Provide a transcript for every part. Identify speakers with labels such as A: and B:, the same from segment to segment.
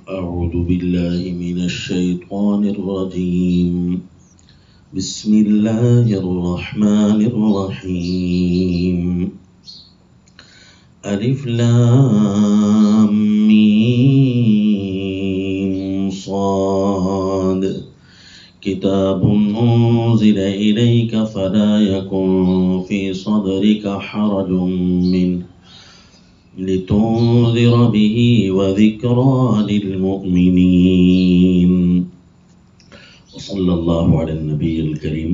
A: أعوذ بالله من الشيطان الرجيم بسم الله الرحمن الرحيم ألف لام ميم صاد كتاب أنزل إليك فلا يكن في صدرك حرج منه لتنذر به وذكرى للمؤمنين صلی اللہ علیہ النبی الکریم۔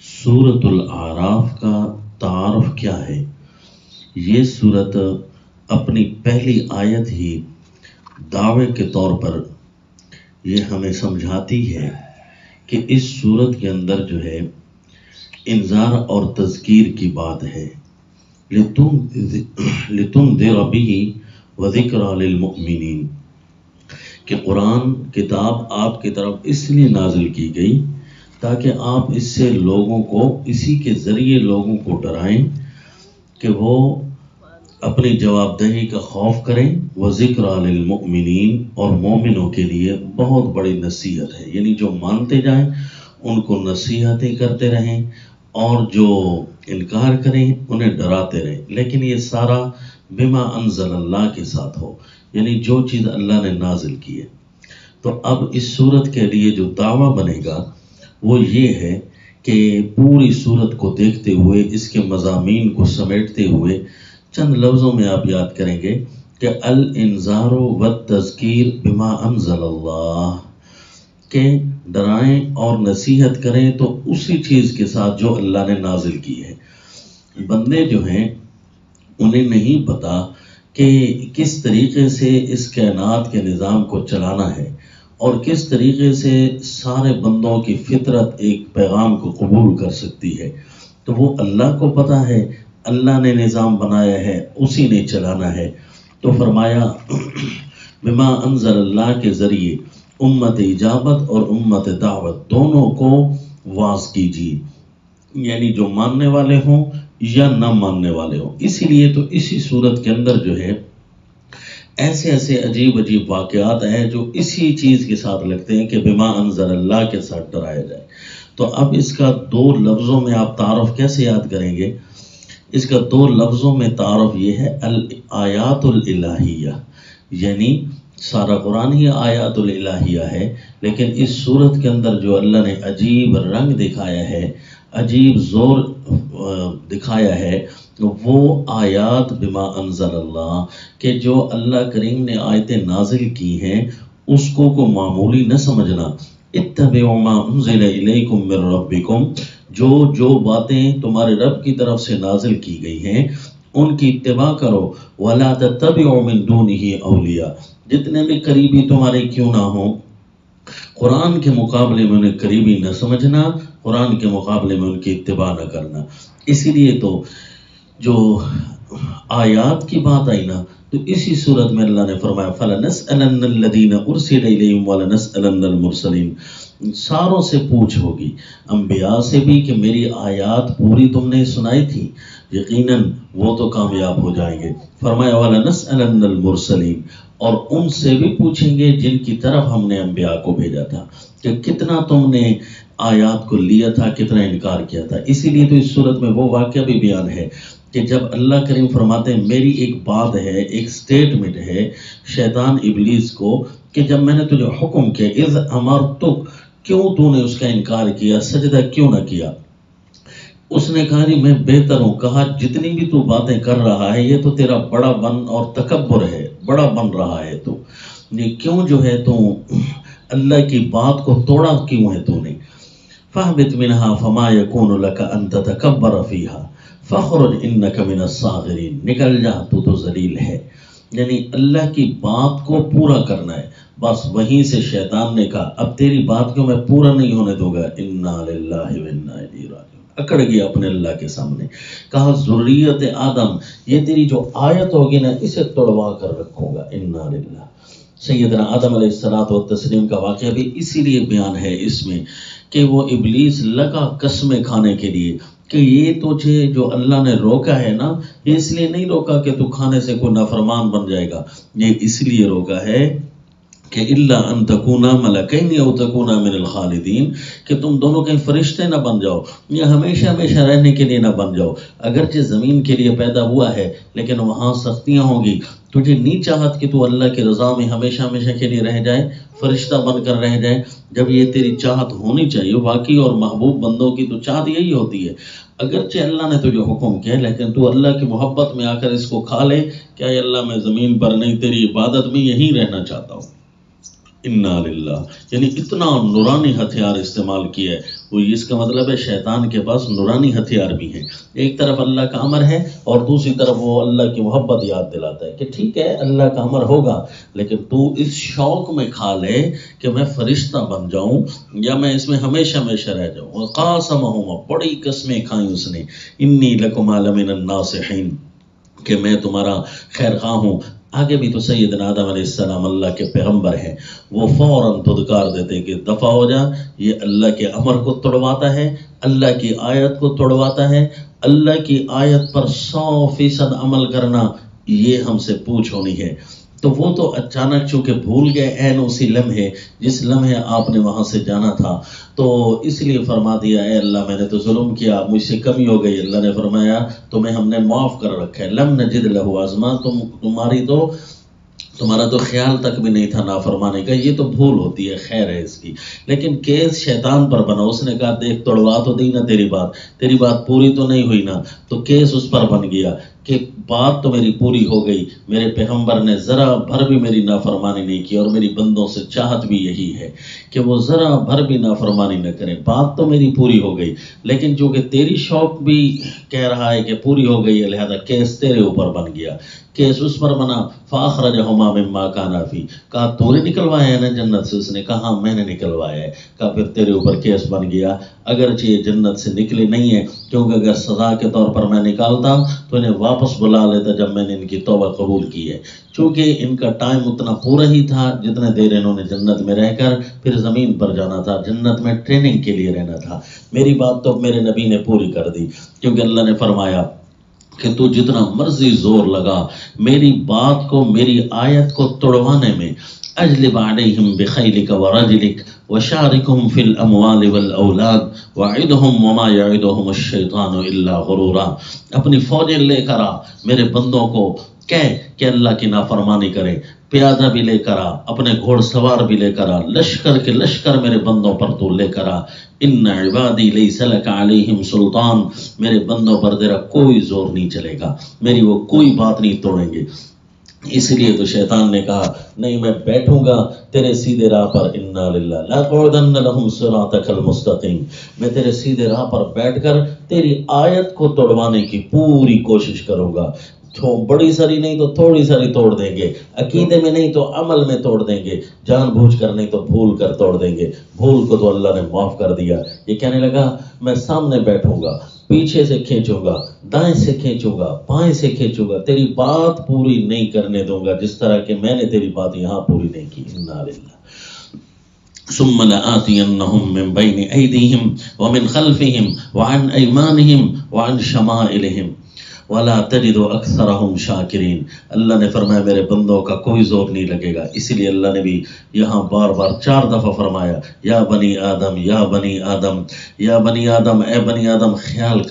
A: سورۃ الاعراف کا تعارف کیا ہے؟ یہ سورت اپنی پہلی آیت ہی دعوے کے طور پر یہ ہمیں سمجھاتی ہے کہ اس سورت کے اندر جو ہے انذار اور تذکیر کی بات ہے۔ لتنذر به وذکرى للمؤمنین، کہ قرآن کتاب آپ کی طرف اس لیے نازل کی گئی تاکہ آپ اس سے لوگوں کو، اسی کے ذریعے لوگوں کو ڈرائیں کہ وہ اپنی جواب دہی کا خوف کریں۔ وذکرى للمؤمنین، اور مومنوں کے لیے بہت بڑی نصیحت ہے، یعنی جو مانتے جائیں ان کو نصیحتیں کرتے رہیں اور جو انکار کریں انہیں ڈراتے رہیں، لیکن یہ سارا بما انزل اللہ کے ساتھ ہو، یعنی جو چیز اللہ نے نازل کی ہے۔ تو اب اس صورت کے لیے جو دعویٰ بنے گا وہ یہ ہے کہ پوری صورت کو دیکھتے ہوئے، اس کے مضامین کو سمیٹتے ہوئے چند لفظوں میں آپ یاد کریں گے کہ الانذار والتذکیر بما انزل اللہ، کہ ڈرائیں اور نصیحت کریں تو اسی چیز کے ساتھ جو اللہ نے نازل کی ہے۔ بندے جو ہیں انہیں نہیں پتا کہ کس طریقے سے اس کائنات کے نظام کو چلانا ہے اور کس طریقے سے سارے بندوں کی فطرت ایک پیغام کو قبول کر سکتی ہے، تو وہ اللہ کو پتا ہے، اللہ نے نظام بنایا ہے، اسی نے چلانا ہے۔ تو فرمایا بما انزل اللہ کے ذریعے امت اجابت اور امت دعوت دونوں کو واعظ کیجیے، یعنی جو ماننے والے ہوں یا نہ ماننے والے ہوں۔ اسی لیے تو اسی صورت کے اندر جو ہے ایسے ایسے عجیب عجیب واقعات ہیں جو اسی چیز کے ساتھ لگتے ہیں کہ بما انزل اللہ کے ساتھ ڈرایا جائے۔ تو اب اس کا دو لفظوں میں آپ تعارف کیسے یاد کریں گے؟ اس کا دو لفظوں میں تعارف یہ ہے الآیات الالہیہ، یعنی سارا قرآن ہی آیات الالہیہ ہے، لیکن اس صورت کے اندر جو اللہ نے عجیب رنگ دکھایا ہے، عجیب زور دکھایا ہے، وہ آیات بما انزل اللہ، کہ جو اللہ کریم نے آیتیں نازل کی ہیں اس کو معمولی نہ سمجھنا۔ اتبعوا ما انزل الیکم من ربکم، جو باتیں تمہارے رب کی طرف سے نازل کی گئی ہیں ان کی اتباع کرو۔ ولا تتبعوا من دونہ اولیاء، جتنے بھی قریبی تمہارے کیوں نہ ہوں، قرآن کے مقابلے میں انہیں قریبی نہ سمجھنا، قرآن کے مقابلے میں ان کی اتباع نہ کرنا۔ اسی لیے تو جو آیات کی بات آئی نا، تو اسی صورت میں اللہ نے فرمایا فَلَنَسْأَلَنَّ الَّذِينَ أُرْسِلَ إِلَيْهِمْ وَلَنَسْأَلَنَّ الْمُرْسَلِينَ، ساروں سے پوچھ ہوگی، انبیاء سے بھی کہ میری آیات پوری تم نے سنائی تھی، یقیناً وہ تو کامیاب ہو جائیں گے۔ فرمایا وَلَنَسْأَلَنَّ الْمُرْسَلِينَ، اور ان سے بھی پوچھیں گے جن کی طرف ہم نے انبیاء کو بھیجا تھا کہ کتنا تم نے آیات کو لیا تھا، کتنا انکار کیا تھا۔ اسی لیے تو اس صورت میں وہ واقعہ بھی بیان ہے کہ جب اللہ کریم فرماتے ہیں میری ایک بات ہے، ایک سٹیٹمنٹ ہے شیطان ابلیس کو، کہ جب میں نے تجھے حکم کیا اذ امرتک، کیوں تو نے اس کا انکار کیا، سجدہ کیوں نہ کیا؟ اس نے کہا جی میں بہتر ہوں۔ کہا جتنی بھی تو باتیں کر رہا ہے یہ تو تیرا بڑا بن اور تکبر ہے، بڑا بن رہا ہے تو، یہ کیوں جو ہے تو اللہ کی بات کو توڑا کیوں ہے تو نے؟ فَاهْبِطْ مِنْهَا فَمَا يَكُونُ لَكَ أَن تَتَكَبَّرَ فِيهَا فَاخْرُجْ إِنَّكَ مِنَ الصَّاغِرِينَ، نکل جا تو ذلیل ہے۔ یعنی اللہ کی بات کو پورا کرنا ہے، بس وہیں سے شیطان نے کہا اب تیری بات کو میں پورا نہیں ہونے دوں گا، اِنَّا لِلَّهِ وَإِنَّا إِلَيْهِ رَاجِعُونَ، اکڑ گیا اپنے اللہ کے سامنے، کہا ذریت آدم یہ تیری جو آیت ہوگی نا اسے توڑوا کر رکھوں گا، اِنَّا لِلَّهِ۔ سیدنا آدم علیہ السلام کا واقعہ بھی اسی لیے بیان ہے اس میں کہ وہ ابلیس لگا قسمیں کھانے کے لیے کہ یہ تجھے جو اللہ نے روکا ہے نا، یہ اس لیے نہیں روکا کہ تو کھانے سے کوئی نافرمان بن جائے گا، یہ اس لیے روکا ہے کہ الا ان تکونا ملکین او تکونا من الخالدین، کہ تم دونوں کہیں فرشتے نہ بن جاؤ یا ہمیشہ ہمیشہ رہنے کے لیے نہ بن جاؤ۔ اگرچہ زمین کے لیے پیدا ہوا ہے لیکن وہاں سختیاں ہوں گی، تجھے نہیں چاہت کہ تو اللہ کی رضا میں ہمیشہ ہمیشہ کے لیے رہ جائے، فرشتہ بن کر رہ جائے؟ جب یہ تیری چاہت ہونی چاہیے، باقی اور محبوب بندوں کی تو چاہت یہی ہوتی ہے، اگرچہ اللہ نے تجھے حکم کیا لیکن تو اللہ کی محبت میں آ کر اس کو کھا لے، کیا اللہ میں زمین پر نہیں تیری عبادت میں یہیں رہنا چاہتا ہوں۔ انا للہ، یعنی اتنا نورانی ہتھیار استعمال کیا ہے۔ وہ اس کا مطلب ہے شیطان کے پاس نورانی ہتھیار بھی ہیں، ایک طرف اللہ کا امر ہے اور دوسری طرف وہ اللہ کی محبت یاد دلاتا ہے کہ ٹھیک ہے اللہ کا امر ہوگا لیکن تو اس شوق میں کھا لے کہ میں فرشتہ بن جاؤں یا میں اس میں ہمیشہ ہمیشہ رہ جاؤں۔ وقاسمہما، بڑی قسمیں کھائیں اس نے، انی لکما لمن الناصحین، کہ میں تمہارا خیر خواہ ہوں۔ آگے بھی تو سیدنا آدم علیہ السلام اللہ کے پیغمبر ہیں، وہ فوراً دھتکار دیتے کہ دفع ہو جا، یہ اللہ کے امر کو توڑواتا ہے، اللہ کی آیت کو توڑواتا ہے، اللہ کی آیت پر 100% عمل کرنا یہ ہم سے پوچھ ہونی ہے۔ تو وہ تو اچانک چونکہ بھول گئے عین اسی لمحے جس لمحے آپ نے وہاں سے جانا تھا، تو اس لیے فرما دیا اے اللہ میں نے تو ظلم کیا، مجھ سے کمی ہو گئی۔ اللہ نے فرمایا تمہیں ہم نے معاف کر رکھا ہے، لم نجد لہ عزما، تمہارا تو خیال تک بھی نہیں تھا نافرمانے کا، یہ تو بھول ہوتی ہے، خیر ہے اس کی۔ لیکن کیس شیطان پر بنا، اس نے کہا دیکھ توڑوا تو دی نا تیری بات پوری تو نہیں ہوئی نا، تو کیس اس پر بن گیا کہ بات تو میری پوری ہو گئی، میرے پیغمبر نے ذرا بھر بھی میری نافرمانی نہیں کی، اور میری بندوں سے چاہت بھی یہی ہے کہ وہ ذرا بھر بھی نافرمانی نہ کریں، بات تو میری پوری ہو گئی لیکن چونکہ تیری شوق بھی کہہ رہا ہے کہ پوری ہو گئی ہے لہذا کیس تیرے اوپر بن گیا، کیس اس پر بنا۔ فاخرجہما مما کانا فی، کہا تو نے نکلوایا ہے نا جنت سے؟ اس نے کہا ہاں میں نے نکلوایا ہے۔ کہا پھر تیرے اوپر کیس بن گیا، اگرچہ یہ جنت سے نکلے نہیں ہے، کیونکہ اگر سزا کے طور پر میں نکالتا تو انہیں واپس بلا لیتا جب میں نے ان کی توبہ قبول کی ہے، چونکہ ان کا ٹائم اتنا پورا ہی تھا جتنے دیر انہوں نے جنت میں رہ کر پھر زمین پر جانا تھا، جنت میں ٹریننگ کے لیے رہنا تھا۔ میری بات تو میرے نبی نے پوری کر دی، کیونکہ اللہ نے فرمایا کہ تو جتنا مرضی زور لگا میری بات کو، میری آیت کو توڑوانے میں، اجلب علیہم بخیلک ورجلک وشارکہم فی الاموال والاولاد وعدہم وما یعدہم الشیطان الا غرورا، اپنی فوجیں لے کر آ، میرے بندوں کو کہہ کہ اللہ کی نافرمانی کرے، پیادہ بھی لے کر آ، اپنے گھوڑ سوار بھی لے کر آ، لشکر کے لشکر میرے بندوں پر تو لے کر آ، ان عبادی لیس لک علیہم سلطان، میرے بندوں پر تیرا کوئی زور نہیں چلے گا، میری وہ کوئی بات نہیں توڑیں گے۔ اس لیے تو شیطان نے کہا نہیں میں بیٹھوں گا تیرے سیدھے راہ پر، انا للہ لا تقعدن لهم صراطک المستقیم، میں تیرے سیدھے راہ پر بیٹھ کر تیری آیت کو توڑوانے کی پوری کوشش کروں گا، بڑی ساری نہیں تو تھوڑی ساری توڑ دیں گے، عقیدے میں نہیں تو عمل میں توڑ دیں گے، جان بوجھ کر نہیں تو بھول کر توڑ دیں گے۔ بھول کو تو اللہ نے معاف کر دیا۔ یہ کہنے لگا میں سامنے بیٹھوں گا، پیچھے سے کھینچوں گا، دائیں سے کھینچوں گا، بائیں سے کھینچوں گا، تیری بات پوری نہیں کرنے دوں گا جس طرح کہ میں نے تیری بات یہاں پوری نہیں کی۔ انا للہ ثم لآتینہم من بین ایدیہم ومن خلفہم وعن ایمانہم وعن شمائلہم وَلَا تَجِدُ أَكْثَرَهُمْ شَاكِرِينَ۔ اللہ نے فرمایا میرے بندوں کا کوئی زور نہیں لگے گا، اسی لیے اللہ نے بھی یہاں بار بار 4 دفعہ فرمایا یا بنی آدم یا بنی آدم یا بنی آدم، اے بنی آدم خیال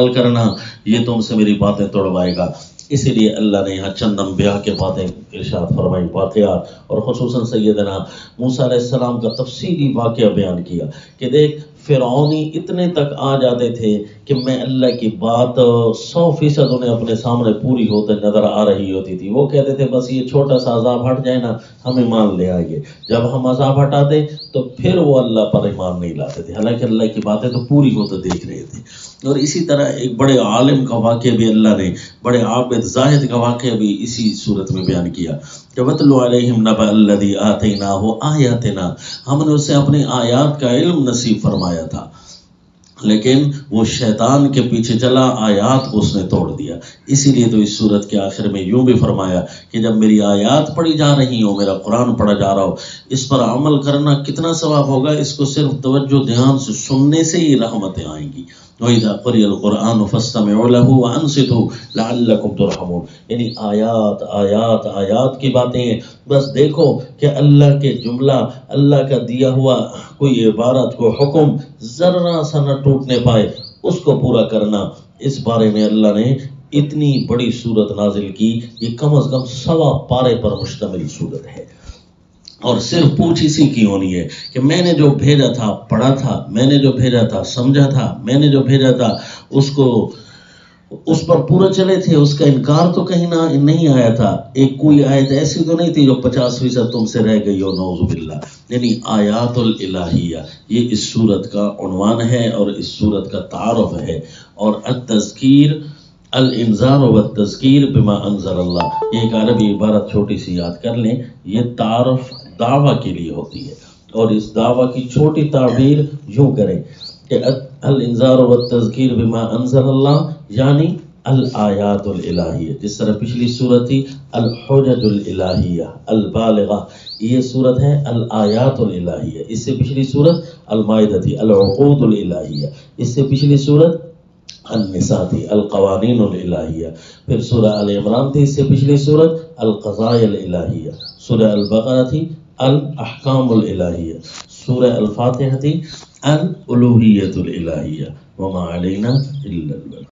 A: کرنا یہ تم سے میری باتیں توڑوائے گا۔ اسی لیے اللہ نے یہاں چند انبیاء کے باتیں ارشاد فرمائی، واقعات، اور خصوصاً سیدنا موسیٰ علیہ السلام کا تفصیلی واقعہ بیان کیا کہ دیکھ فرعونی اتنے تک آ جاتے تھے کہ میں اللہ کی بات 100% انہیں اپنے سامنے پوری ہوتے نظر آ رہی ہوتی تھی، وہ کہتے تھے بس یہ چھوٹا سا عذاب ہٹ جائے نا ہم ایمان لے آئیے، جب ہم عذاب ہٹاتے تو پھر وہ اللہ پر ایمان نہیں لاتے تھے، حالانکہ اللہ کی باتیں تو پوری ہوتے دیکھ رہے تھے۔ اور اسی طرح ایک بڑے عالم کا واقعہ بھی اللہ نے، بڑے عابد زاہد کا واقعہ بھی اسی صورت میں بیان کیا کہ وَاتْلُ عَلَيْهِمْ نَبَأَ الَّذِي آتَيْنَاهُ آيَاتِنَا، ہم نے اسے اپنی آیات کا علم نصیب فرمایا تھا، لیکن وہ شیطان کے پیچھے چلا، آیات کو اس نے توڑ دیا۔ اسی لیے تو اس صورت کے آخر میں یوں بھی فرمایا کہ جب میری آیات پڑھی جا رہی ہو، میرا قرآن پڑھا جا رہا ہو، اس پر عمل کرنا کتنا ثواب ہوگا، اس کو صرف توجہ دھیان سے سننے سے ہی رحمتیں آئیں گی۔ وَإِذَا قُرِئَ الْقُرْآنُ فَاسْتَمِعُوا لَهُ وَأَنصِتُوا لَعَلَّكُمْ تُرْحَمُونَ، یعنی آیات آیات آیات کی باتیں ہیں. بس دیکھو کہ اللہ کے جملہ، اللہ کا دیا ہوا کوئی عبارت کو حکم ذرا سا نہ ٹوٹنے پائے، اس کو پورا کرنا. اس بارے میں اللہ نے اتنی بڑی سورت نازل کی. یہ کم از کم 1.25 پارے پر مشتمل سورت ہے. اور صرف پوچھ اسی کی ہونی ہے کہ میں نے جو بھیجا تھا پڑھا تھا، میں نے جو بھیجا تھا سمجھا تھا، میں نے جو بھیجا تھا اس پر پورا چلے تھے. اس کا انکار تو کہیں نہ نہیں آیا تھا. ایک کوئی آیت ایسی تو نہیں تھی جو 50% تم سے رہ گئی ہو، نعوذ باللہ. یعنی آیات الالہیہ یہ اس سورت کا عنوان ہے اور اس سورت کا تعارف ہے. اور التذکیر، الانذار والتذکیر بما انزل اللہ، یہ ایک عربی عبارت چھوٹی سی یاد کر لیں. یہ تعارف دعویٰ کے لیے ہوتی ہے، اور اس دعویٰ کی چھوٹی تعبیر یوں کریں کہ الانذار والتذکیر بما انزل اللہ یعنی الآیات الالہیہ. جس طرح پچھلی صورت تھی الحجج الالہیہ البالغہ، یہ صورت ہے الآیات الالہیہ. اس سے پچھلی صورت المائدہ تھی العقود الالہیہ. اس سے پچھلی صورت النساء تھی القوانین الالہیہ. پھر سورہ آل عمران تھی، اس سے پچھلی صورت القضاء الالہیہ. سورہ البقرہ تھی الاحکام الالہیہ. سورہ الفاتحہ تھی الالوہیۃ الالہیہ. وما علینا الا البلاغ.